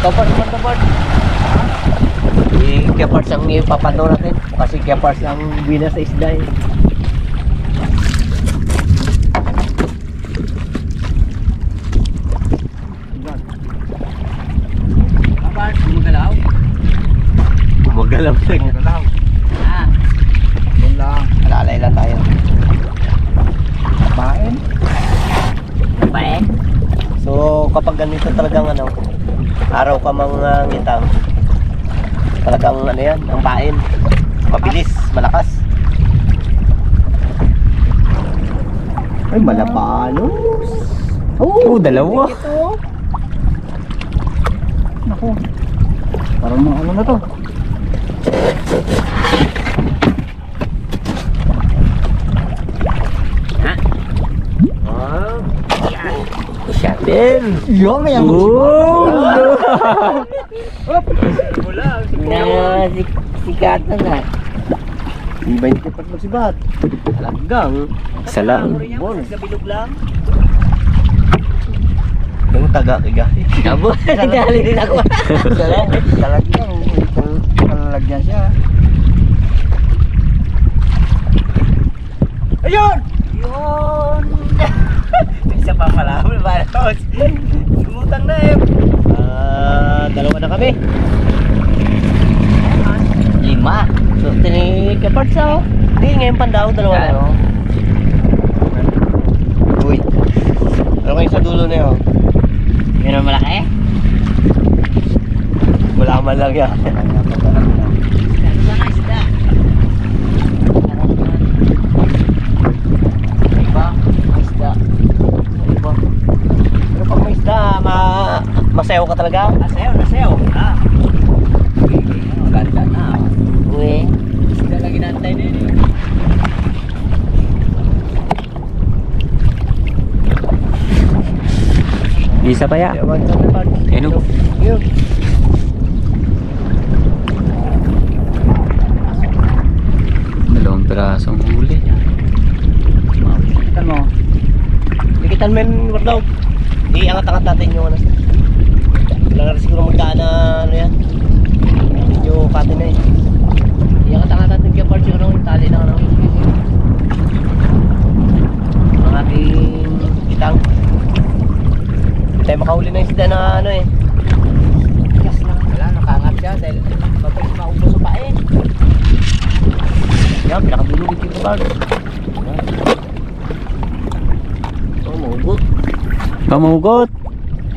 Kapart naman, kapart. Kaya-parts ang ipapano natin. Kasi kaya-parts ang bina sa isda eh. Kapart, gumagalaw? Gumagalaw. Gumagalaw. Ah. Doon lang. Alalay lang tayo. Bain. Bain? So kapag ganito talagang ano, araw ka mga ngitang, talagang ano yan, ang pain. Mabilis, malakas. Ay, malabanos. Oh, dalawa. Naku. Parang mga ano na to. Ha? Ah, siya din. Yo, may ang Sikatan na. Iba yung tipat magsibat. Talagang isa lang. Sa bilog lang. Yung taga-kiga. Abo, nagdali din ako. Talagang kalalagyan siya. Ayun! Yun! Isa pa pala. Sumutang na eh. Dalawa na kami. 5. So, tinikaparts ako. Hindi, ngayon pandaw, dalawa na. Uy. Ano kayo sa dulo na yun? Yun ang malaki? Wala man lang yan. Isda na isda. Iba, isda. Iba. Pero pag may isda, masayaw ka talaga. Nasayaw, nasayaw. Ah. Maganda na. Uy. Isda lagi nantay din eh. Isa pa ya. Ano? Yun. Dalawang pirasong huli. Kita mo. Likitan mo yung wardaw. Iangat-angat natin yung ano. Wala na rin siguro magdaan na ano yan. Medyo pati na eh. Iangat-angat natin kaya parts yung ano, yung tali na ano. Ang ating kitang. Hindi tayo makahuli na isda na ano eh. Yes na. Wala, nakaangat siya dahil mabilis maubos pa eh. Yan, pinakadulugit yung bag. Oh, mahugot. Pamugot.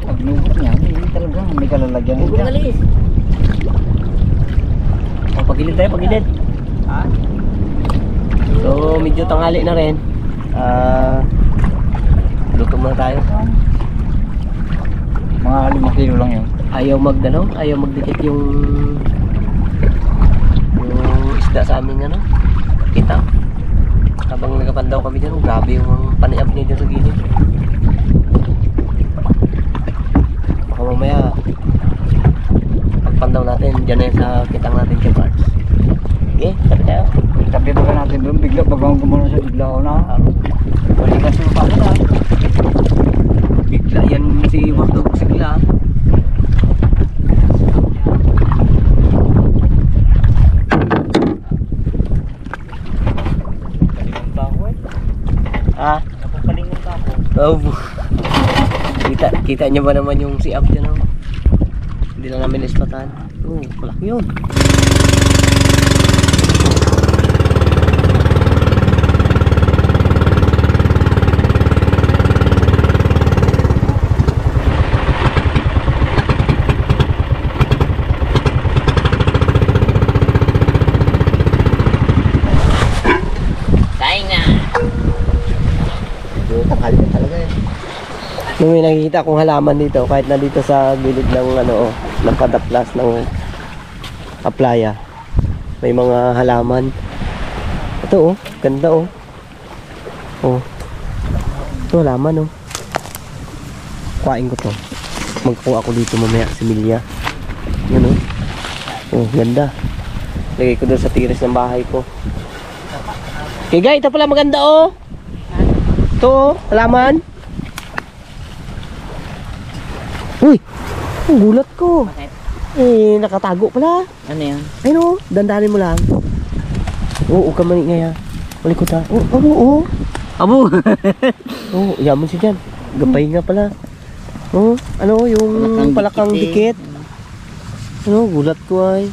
Pag nugot niya, hindi talaga may kalalagyan Mahugot niya. ngalis. Oh, pagilid tayo, pagilid. Ha? So, medyo tanghali na rin. Luto muna tayo. Mga 5 kilo lang yun. Ayaw magdano, ayaw magdikit yung isda sa amin ano, kita. Habang nagapandaw kami dyan, grabe yung paniab niya dyan sa gilid. Baka mamaya pagpandaw natin, dyan na yun sa kitang natin kay parts. Okay, sabi tayo. Tabi ba natin doon, bigla bagang gumano sa bigla ko na. Balik ka sa pa na. Bigla yan si Wardog sigla. Palingon pa ako eh. Ah, Napapalingon pa ako. oh. Kita niyo ba naman yung si Ab dyan oh? Hindi na namin ispatan. Oh, malaki yun. Tanghali na talaga eh. Nung may nakikita akong halaman dito, kahit na dito sa gilid ng ano, ng padaplas ng aplaya, may mga halaman. Ito oh, ganda oh. Oh. Ito halaman oh. Kuhain ko to. Magkuha ako dito mamaya, similya. Yan oh. Oh, ganda. Lagay ko doon sa tiris ng bahay ko. Okay guys, ito pala maganda oh. Ito, halaman. Uy, Ang gulat ko. Bakit? Eh, nakatago pala. Ano yun? Ay no, dandanin mo lang. Oo, ka mani ngaya. Malikot ha. Oo. Abo! Oo, yaman siya dyan. Gapay nga pala. Oo, ano, yung palakang dikit. Ano, gulat ko ay.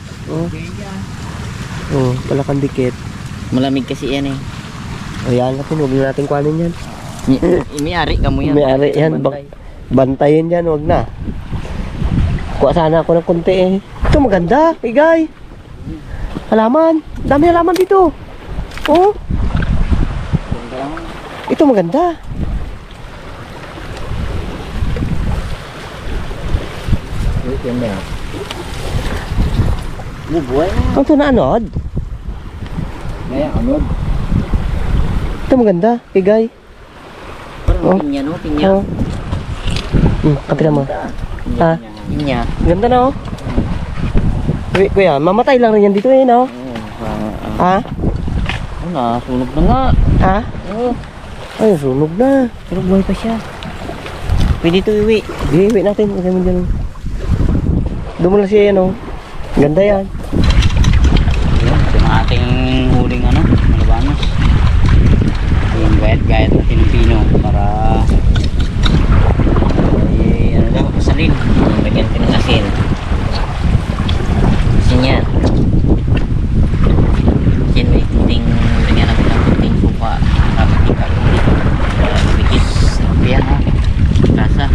Oo, palakang dikit. Malamig kasi yan eh. Ayan natin, huwag na natin kuhanin yan. May-ari ka mo yan. May-ari yan. Bantayin yan, huwag na. Kuha sana ako ng konti eh. Ito maganda, igay. Halaman. Dami halaman dito. Oh. Ito maganda. Yan na. Bubuhay na. Ang ito na anod. Ngayon, anod. Ito maganda, igay. Parang Oh. pinya no? Pinya. Oh. Kapila mo. Ha? Pinya. Ganda na oh. Kuya, mamatay lang rin yan dito eh, no? Ha? Ano, sunog na nga. Ha? Oo. Ay, sunog na. Pero buhay pa siya. Pwede ito iwi. Iwi natin, lagay mo dyan. Doon mo lang siya yan oh. Ganda yan. Ito ang ating huling ano, malabanos. Yung gayat-gayat na Pilipino para ay ano lang, pasalin. Lagyan ko ng asin. Asin yan. Asin may kunting, lagyan natin ng kunting suka. Tapos ikaw. Bikis. Yan ha. Lasa.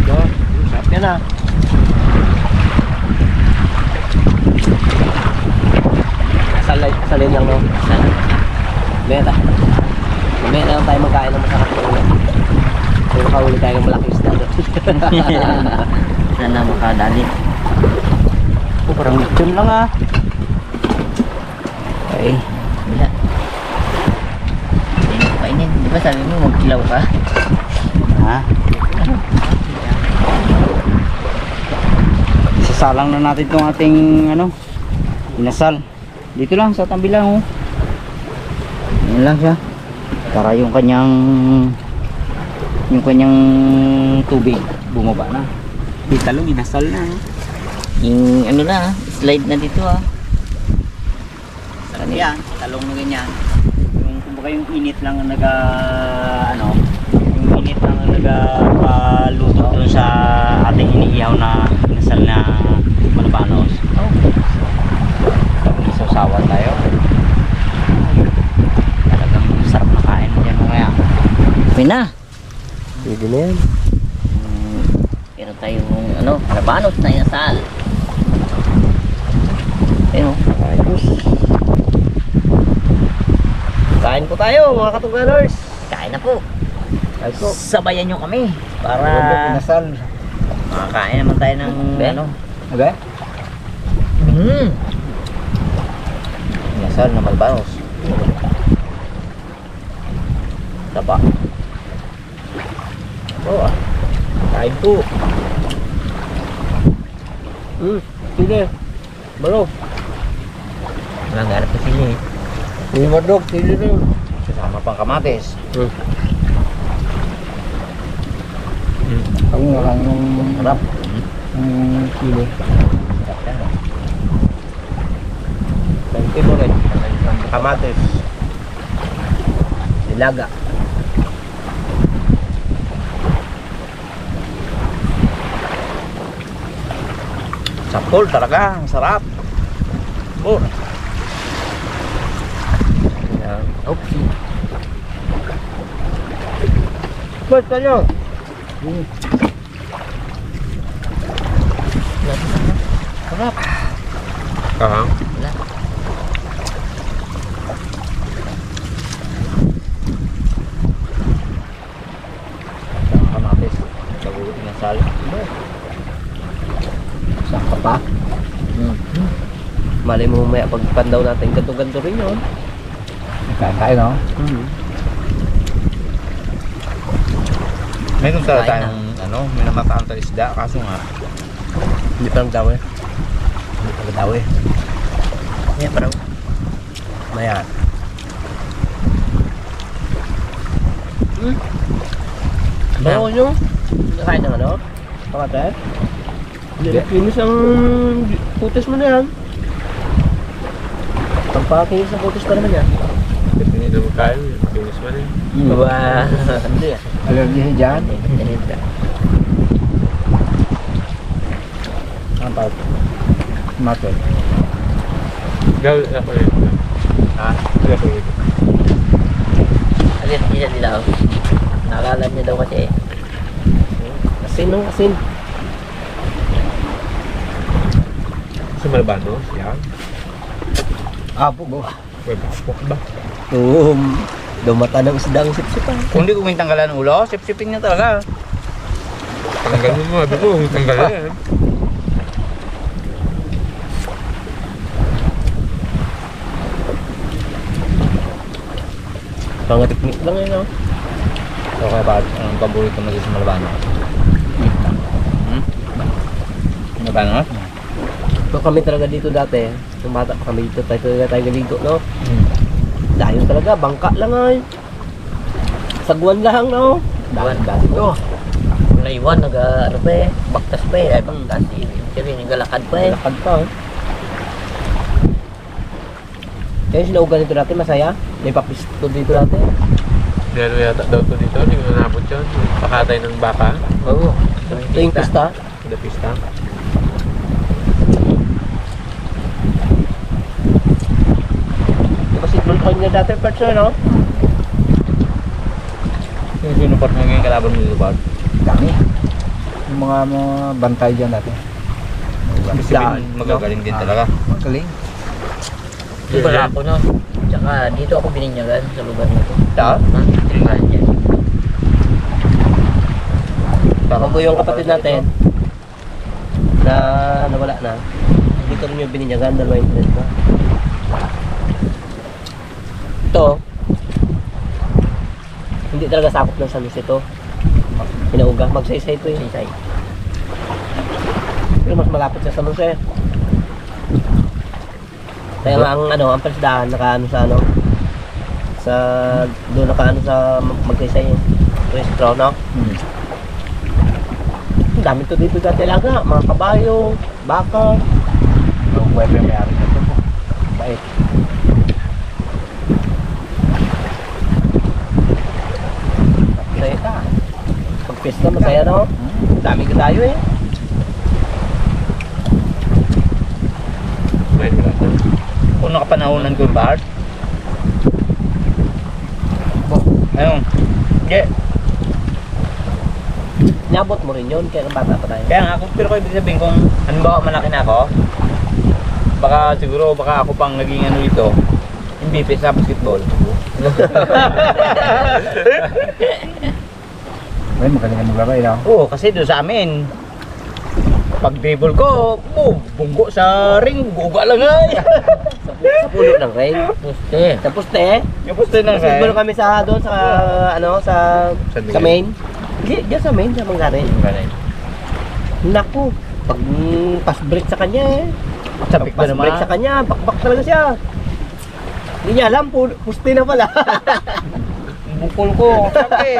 Ito, sarap yan ah. Salin lang no. Beta. Mamaya na lang tayo magkain ng masarap na ulit. Kung makahuli tayo ng malaking isda doon. Sana makadali. Oh, parang lechon lang ah. Okay. Wala. Hindi ko kainin. Di ba sabi mo magkilaw ka? Ha? Isasalang na natin itong ating ano, inasal. Dito lang sa tabi lang oh. Yan lang siya. Para yung kanyang tubig bumaba na. Italong, inasal na. Yung ano na, slide na dito ah. Sarap yan, talong na ganyan. Yung kumbaga yung init lang ang yung init lang ang nagaluto doon sa ating iniihaw na inasal na malabanos. Oh. Tapos isasawa tayo. Talagang sarap na kain mo dyan mamaya. Okay na. Pwede na yan. Meron tayong ano, malabanos na inasal. Ayun. Ayos. Kain po tayo mga katuganers. Kain na po. Kain po. Sabayan nyo kami para Inasal. makakain naman tayo ng ano. Okay? Inasal na malabanos. Taba. Oh, kain po. Sige. Balo. Walang ganap pa sila eh. May madog, sige rin. Kasama pang kamatis. Ang lang ng Sarap. kilo. Thank you rin. Kamatis. Nilaga. Sapol talaga, ang sarap. Oh. Yan. Oops. Ba't kayo? Sarap. Kahang? Wala. Kamatis. Bago inasal. Saka pa. Malay mo mamaya pagpandaw natin, ganto-ganto rin yun. Kain no? Meron Kain tayong may namataan tayo isda kaso nga Hindi pa nagdaw eh. hindi pa daw eh. Yan pa raw. Maya. Bago nyo? Kain ng ano? Pakate? Kinis ang putis mo na yan. Ang pakinis ang putis pa naman yan. Hindi na magkain. Pinis mo rin. Ba? Hindi ah. Alergy siya dyan. Ganito. Ang pag. Matot. Gawin ako rin. Ha? Gawin ako rin. Alit niya nila. Naalala niya daw kasi. Asin no, asin. Sa Malbano, yan. Apo go. Web apok ba? Oo. Dumata ng isda ang sipsipan. Kung di ko may tanggalan ng ulo, sip-sipin niya talaga. Tanggal mo mo, sabi ko, tanggal yan. Mga teknik lang yun, no? So kaya ba, ang paborito mo dito sa Malabano? Malabano? So kami talaga dito dati, nung bata pa kami dito, tayo galigo, no? Dayon talaga, bangka lang ay. Sagwan lang, no? Buwan. Dito. Naiwan, ano pa eh. Baktas pa eh. Ay, baktas. Sabi, naglalakad pa eh. Lakad pa, eh. Kaya sinaugan dito dati, masaya. May papisto dito dati. Meron yata daw to dito, hindi ko nanabot yun. Pakatay ng baka. Oo. Ito yung pista. Sa pista. Kasi doon kayo na dati, Percho, no? Sino pa naging kalaban mo dito ba? Dami. Yung mga bantay dyan dati. Islaan, Magagaling din talaga. Magaling. Di ba ako no? Tsaka dito ako bininyagan sa lugar na to. Ta? Trinidad yan. Baka po yung kapatid natin na nawala na. Dito rin yung bininyagan, dalawa yung pinit ko. Ito, hindi talaga sakop ng San Jose ito. Pinauga, magsaysay ito eh. Saysay. Pero mas malapit sa San Jose. Kaya nga ang palsdahan nakaano sa sa doon nakaano sa magsaysay restaurant, no? Ang dami to dito dati talaga, mga kabayo, baka. Ang webe may-ari na ito po. Bait. Masaya ka. Pag pista, masaya, no? Dami ka tayo eh. May nilata. Kung nakapanahonan ko yung bar. Ayun. Hindi. Niabot mo rin yun, kaya bata pa tayo. Kaya nga, pero ko ibig sabihin kung halimbawa malaki na ako, baka siguro ako pang naging ano dito, MVP sa basketball. Ay, magaling ka maglaro eh, no? Oo, kasi doon sa amin, pag dribble ko, bunggo sa ring, guga lang ay. Sa pulo ng ring. Puste. Sa poste. Yung poste ng Basketball kami sa doon sa sa main. Hindi, diyan sa main, sa Manggarin. Naku, pag pass break sa kanya eh. Sabik ba Pass naman? break sa kanya, bakbak talaga siya. Hindi niya alam, poste na pala. Bukol ko, sabi.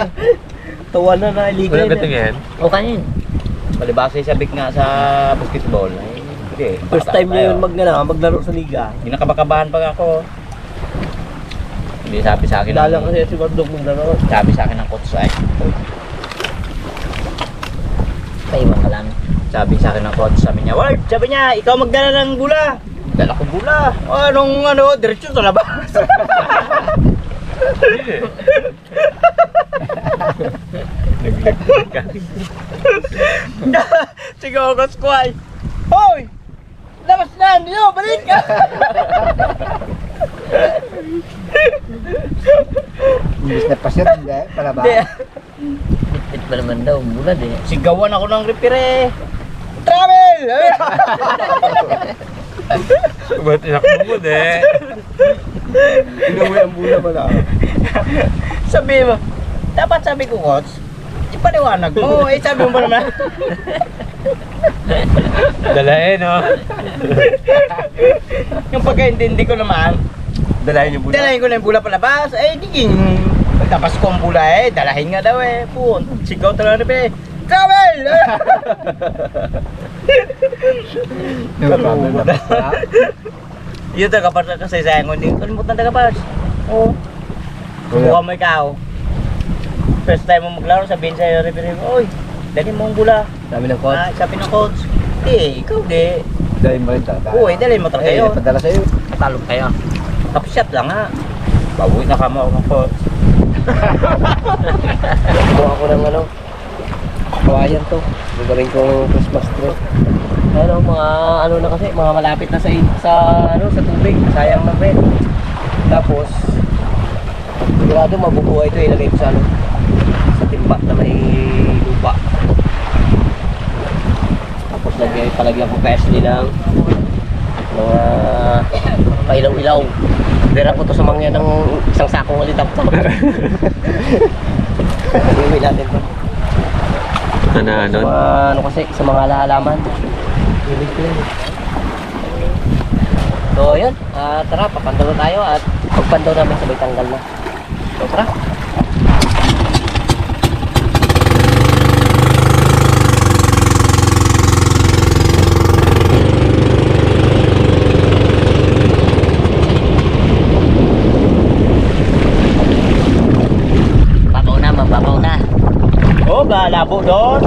Tawa na nailigay Wala na. ka tingin? O kanin. Palibasa yung sabik nga sa basketball. Ay, hindi. First time niya yun maglaro sa liga. Hindi nakabakabahan pa ako. Hindi sabi sa akin. Kilala kasi si Gordong maglaro. Sabi sa akin ng coach ay. Paiwan ka lang. Sabi sa akin ng coach, sabi niya, Ward, sabi niya, ikaw magdala ng bula. Dala ko bula. Diretso sa labas. Naglag ka. Sigaw ko squad. Hoy! Labas na, hindi mo, balik ka! Imbis na pasir, hindi, pala ba? Bit pa naman daw. Bulad eh. Sigawan ako ng repair. Travel! Ba't inakbo mo de? Inuwi ang bula pala. Sabi mo, dapat sabi ko, coach, ipaliwanag mo. Eh, sabi mo ba naman? Dalahin, no? Yung pagkaintindi ko naman, Dalayan yung bula. dalahin ko na yung bula palabas. Eh, diging, pagtapas ko ang bula eh, dalahin nga daw eh. Sigaw talaga na eh. Travel! Yun taga Pars kasi sayang ko din. Kalimutan taga Pars. Oo. Subukan mo ikaw. First time mo maglaro, sabihin sa'yo referee mo, oy, dali mo ang bula. Sabi ng coach. Sabi ng coach, ikaw di. Dahil mo rin tata. Oo, dali mo talaga yun. Padala sa'yo. Matalog kayo. Tapos shot lang ha. Bawi na kamo ako ng coach. Gumawa ako ng ano, kawayan to. Gagawin kong Christmas tree. Ano, mga ano na kasi, mga malapit na sa tubig. Sayang na rin. Tapos, sigurado mabubuhay ito, ilagay ko sa ano, sa timba na may lupa. Tapos palagyan ko Presley ng mga pailaw-ilaw. Dera ko to sa mangyan ng isang sakong alitap-tap. Iuwi natin to. Ano? Ano kasi, sa mga halaman. Hilig ko yun. So yun, tara, papandaw na tayo at pagpandaw namin sabay tanggal na. So tara. Babaw na, mababaw na. Oh, galabo doon.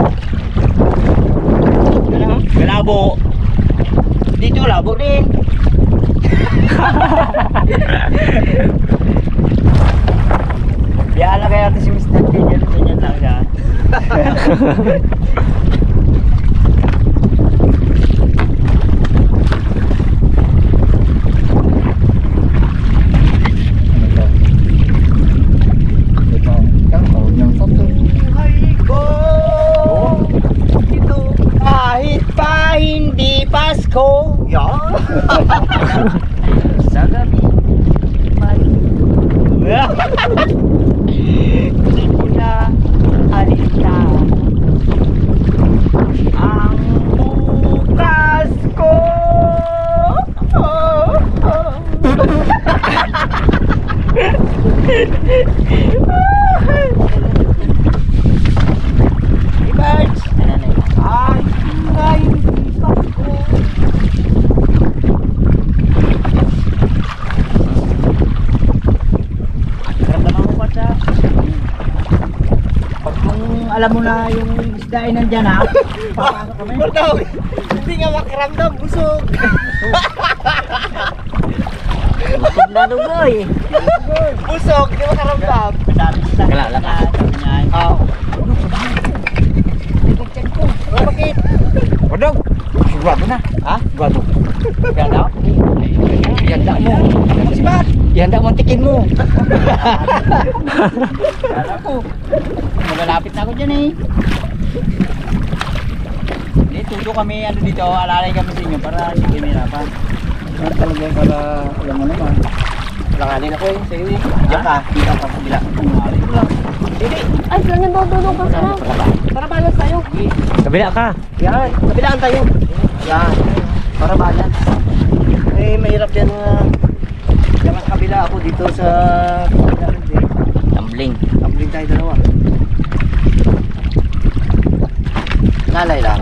Ano? Galabo. Dito labo din. Biala kaya ito si Mr. Ganyan lang siya. Kahit pa hindi Pasko, yan. Sa gabi, Hindi ko na alita ang bukas ko. Ibards, ay hindi Pasko. Ramdaman mo ba sa pag kung alam mo na yung isda ay nandyan ha, papasok kami. Hindi nga makaramdam, busog. busog na dugoy. Busog, hindi makaramdam. Madami sila. Kalala ka. Oo. Bakit? Wadog! Sigurado na. Ha? Sigurado. Ganda? Ihanda mo. Sibat! Ihanda mo ang tikin mo. Kala ko. Malalapit na ako dyan eh. Hindi, tuto kami ano dito, alalay kami sa inyo para hindi kami hirapan. Ano talaga para alam mo naman. Langanin ako eh, sa iyo eh. Diyan ka, dito ka kabila. Kumari ko lang. Hindi. Ay, ganyan daw dulong ka sana. Para balance tayo. Kabila ka. Yan, kabilaan tayo. Yan, para balance. Eh, mahirap yan yung kabila ako dito sa kabila rin eh. Tumbling. Tumbling tayo dalawa. Lalay lang.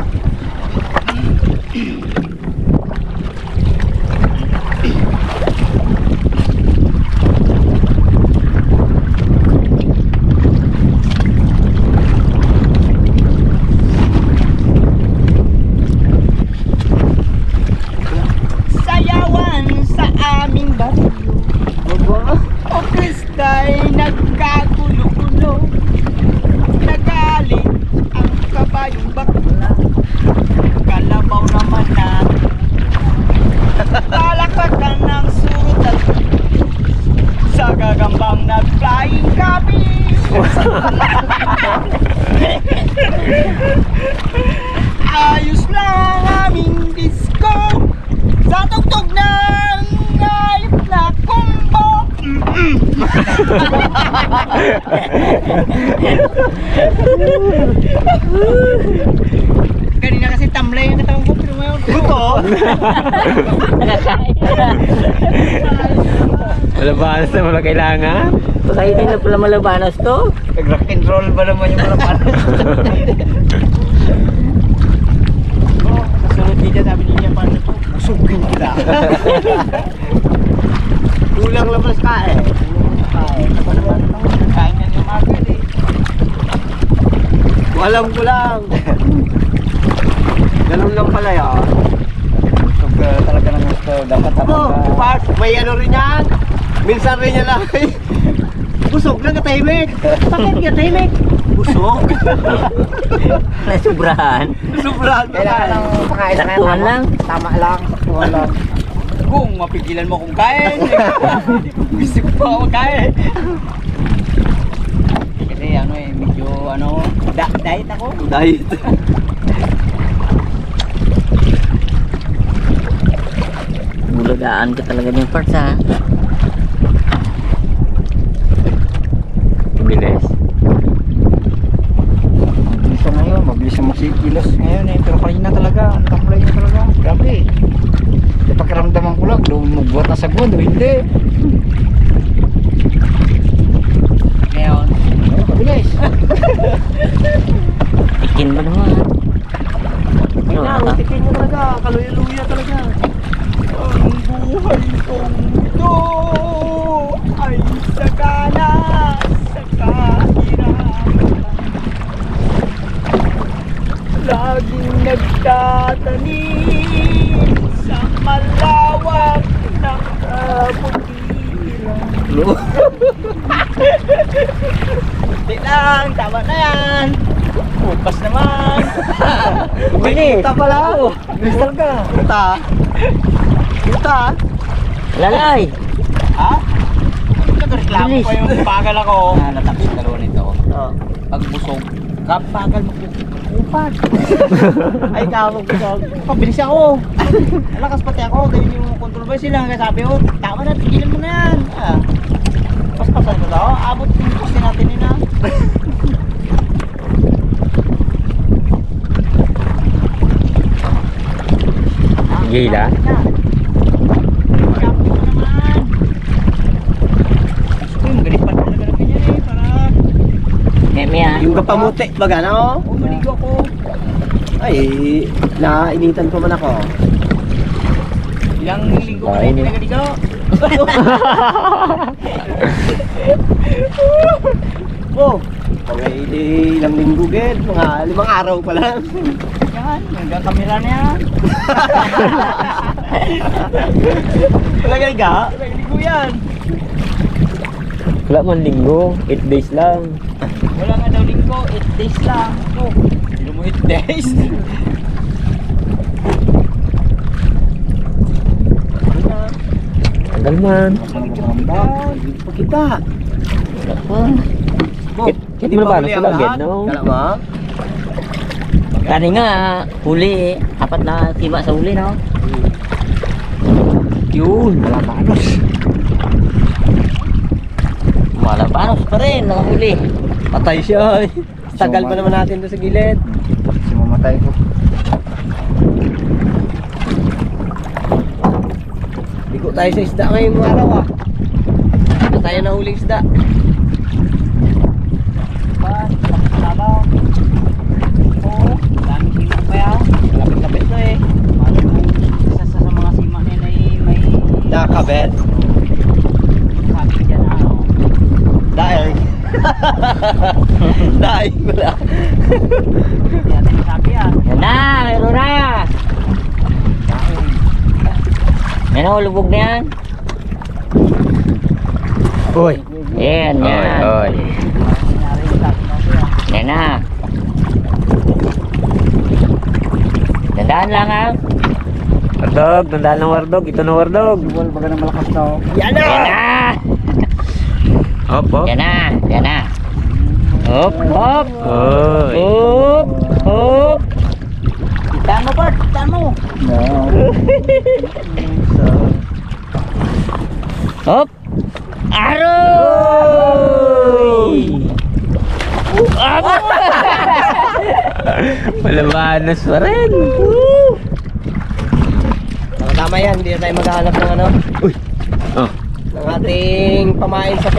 Sayawan sa aming baryo. O Krista'y nagkagulo-gulo. Nagalit ang kabayong bakla. Kalabaw naman na palakpakan ng surut at sa gagambang nag-flying copy. Ayos lang aming disco sa tugtog ng ayos na combo. Kanina kasi tamlay ang katawang ko pero ngayon buto. Malabanas na wala kailangan. Pagkainin na pala malabanas to. Rock and roll ba naman yung mga panos? na. Kulang labas ka eh. Ako naman, kain na yung agad eh. Alam ko lang. Ganun lang pala yan. Gusto talaga ng gusto. Dapat Part, may ano rin yan. Minsan rin yan lang. Busog na katahimik. Bakit katahimik? Busog. Nasubrahan. Sobrang kailangan lang pakain na Saktuhan lang. Tama lang, saktuhan lang. Kung mapigilan mo kung kain. Gusto ko pa ako kain. Kasi ano eh, medyo ano, diet ako. Diet. Bulagaan ka talaga ng parts ha. Bilis. Mabilis siya ngayon, mabilis siya magsikilos ngayon eh. Pero kanina talaga, ang tamlay niya talaga. Grabe. Pakiramdaman ko lang, lumugwat na sa gundo, hindi. Ngayon, Ano, mabilis. Ikin ba naman? May nautikin niya talaga. Kaluya-luya talaga. ang buhay kong ito ay sagana sa kahirapan. Laging nagtatanim sa malawak ng kabutiran. Hindi lang, tama na yan. Bukas naman. May kita pala ako. Gusto ka. Kita. Kita. Lalay! Ha? Nagreklamo pa yung bagal ako. Natakit dalawa nito. Oh. Pag busog, kapagal magpupad. Ay, kamong busog. Pabilis ako. Malakas pati ako. Dahil yung controversy lang. Kaya sabi ko, tama na, tigilan mo na yan. Ah. Paspasan ko daw. Abot yung poste natin yun ah. Gila. Yung kapamuti, baga na oh. Oh, maligo ako. Ay, nainitan ko man ako. Ilang linggo ko na hindi nagaligo. Oh, mga ilang linggo gid, mga 5 araw pa lang. Yan, hanggang kamera na yan. Palagay ka? Nagaligo yan. Wala man linggo, 8 days lang. Wala nga daw linggo, 8 days lang. Oh, hindi mo 8 days. Tagal man. Pagkita. Hindi mo ba na sila agad, no? Kala ba? Kani nga, huli. Apat na tiba sa huli, no? Yun. Malabanos. Malabanos pa rin, nakahuli. Patay siya. Tagal pa naman natin doon sa gilid. Si mamatay ko. Bigo tayo sa isda ngayong araw ah. Hindi tayo nahuling isda. Sabaw. Oo, daming sima pa yan. Lapit-lapit na eh. Isa sa mga sima nila ay may Nakabet. sabi dyan na ano. Dahil. Dahil wala. Hindi natin sabi yan. Yan na, meron na! Yan o, lubog na yan. Uy. Yan, yan. Oy. Yan na. Dandaan lang ha. Wardog, tandaan ng wardog. Ito na wardog. Wala baga na malakas na oh. Yan na! Yan na. Hop, hop. Yan na, yan na. Hop, hop. Oy. Hop, hop. Kitaan mo Bart, kitaan mo. No. Hop. Aroy! Up! Malabanas pa rin. Tama yan, hindi na tayo maghahanap ng ano. Uy. Oh. Ng ating pamain sa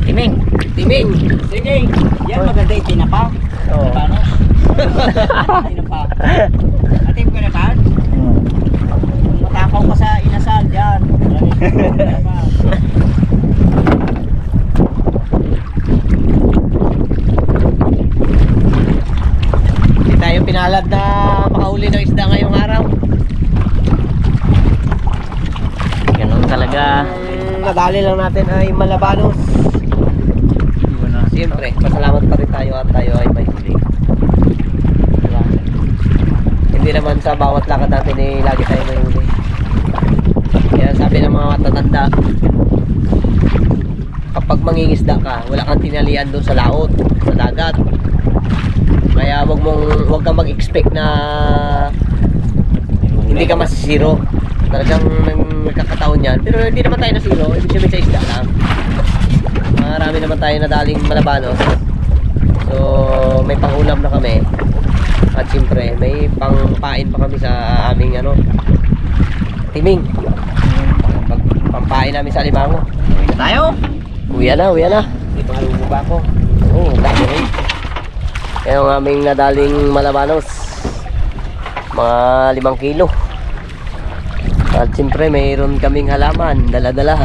Timing. timing. Sige, yan maganda yung tinapa. Oo. Paano? Tinapa. Atin ko na ba? Matakaw nadali lang natin ay Malabanos. Siyempre, pasalamat pa rin tayo at tayo ay may huli. Diba? Hindi naman sa bawat lakad natin eh, lagi tayo may huli. Kaya sabi ng mga matatanda, kapag mangingisda ka, wala kang tinalian doon sa laot, sa dagat. Kaya wag kang mag-expect na hindi ka masisiro. Talagang nagkakataon yan. Pero hindi naman tayo nasiro, ibig sabihin sa isda lang. Marami naman tayo nadaling Malabanos. So, may pangulam na kami. At siyempre, may pangpain pa kami sa aming timing. Pampain namin sa Alimango. Tayo! Uwi na. Dito nga lumubaba ako. Oo, dami rin. Kaya ang aming nadaling Malabanos. Mga 5 kilo. At siyempre, mayroon kaming halaman. Dala-dala.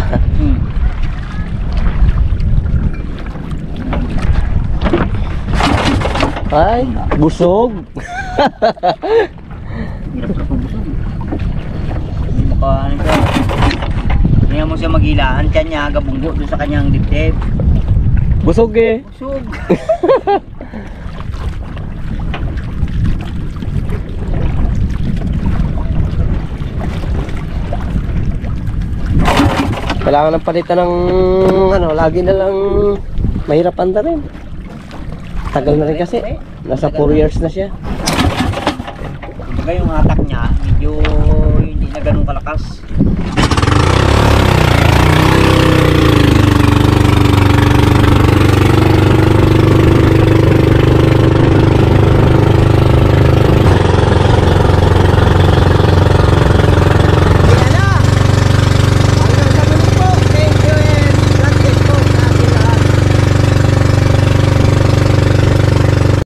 Ay, busog. Hirap na pabusog. Hindi makaano siya. Tingnan mo siya magilaan, tiyan niya agabunggo doon sa kanyang dibdib. Busog eh. Busog. Kailangan ng palitan ng lagi na lang mahirap anda rin. Tagal na rin kasi. Nasa 4 years na siya. Kumbaga yung hatak niya, medyo hindi na ganun kalakas.